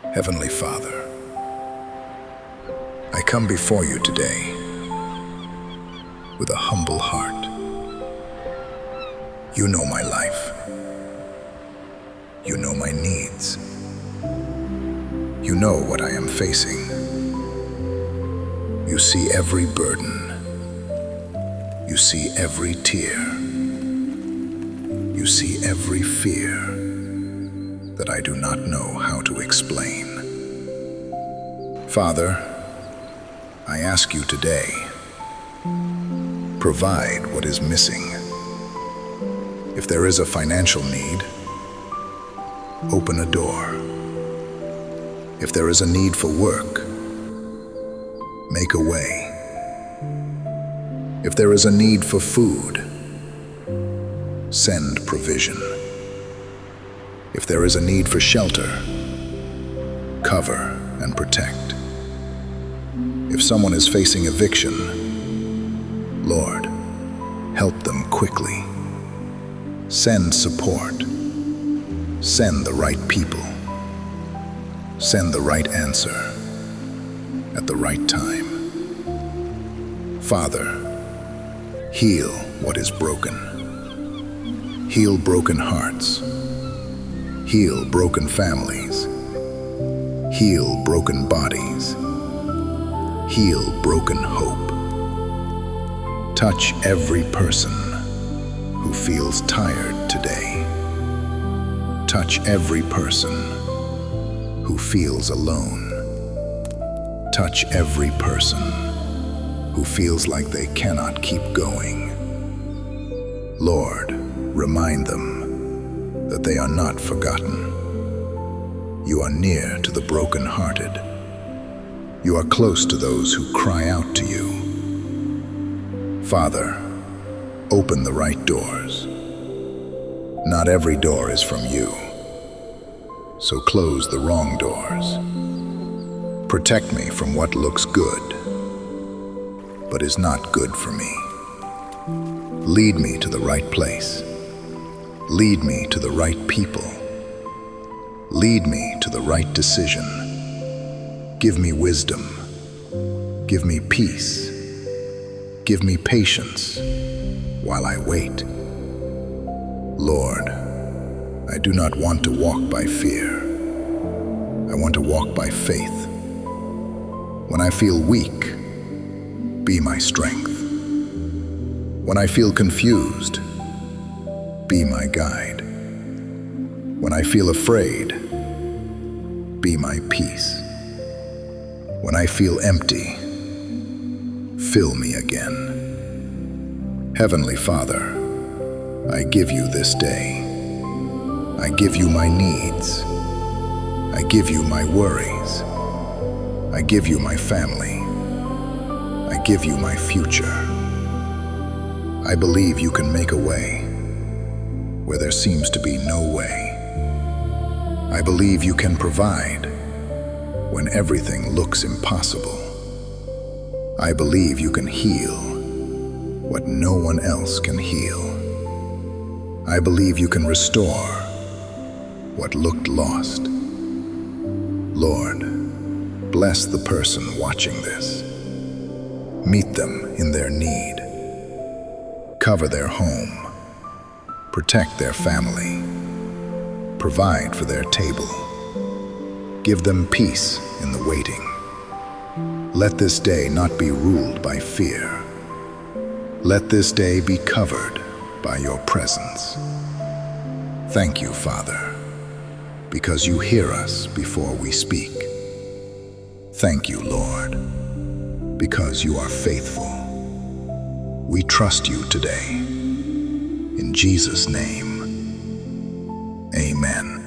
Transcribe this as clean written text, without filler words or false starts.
Heavenly Father, I come before you today with a humble heart. You know my life. You know my needs. You know what I am facing. You see every burden. You see every tear. You see every fear that I do not know how to explain. Father, I ask you today, provide what is missing. If there is a financial need, open a door. If there is a need for work, make a way. If there is a need for food, send provision. If there is a need for shelter, cover and protect. If someone is facing eviction, Lord, help them quickly. Send support. Send the right people. Send the right answer at the right time. Father, heal what is broken. Heal broken hearts. Heal broken families. Heal broken bodies. Heal broken hope. Touch every person who feels tired today. Touch every person who feels alone. Touch every person who feels like they cannot keep going. Lord, remind them that they are not forgotten. You are near to the brokenhearted. You are close to those who cry out to you. Father, open the right doors. Not every door is from you, so close the wrong doors. Protect me from what looks good, but is not good for me. Lead me to the right place. Lead me to the right people. Lead me to the right decision. Give me wisdom. Give me peace. Give me patience while I wait. Lord, I do not want to walk by fear. I want to walk by faith. When I feel weak, be my strength. When I feel confused, be my guide. When I feel afraid, be my peace. When I feel empty, fill me again. Heavenly Father, I give you this day. I give you my needs. I give you my worries. I give you my family. I give you my future. I believe you can make a way where there seems to be no way. I believe you can provide when everything looks impossible. I believe you can heal what no one else can heal. I believe you can restore what looked lost. Lord, bless the person watching this. Meet them in their need. Cover their home. Protect their family. Provide for their table. Give them peace in the waiting. Let this day not be ruled by fear. Let this day be covered by your presence. Thank you, Father, because you hear us before we speak. Thank you, Lord, because you are faithful. We trust you today. In Jesus' name, amen.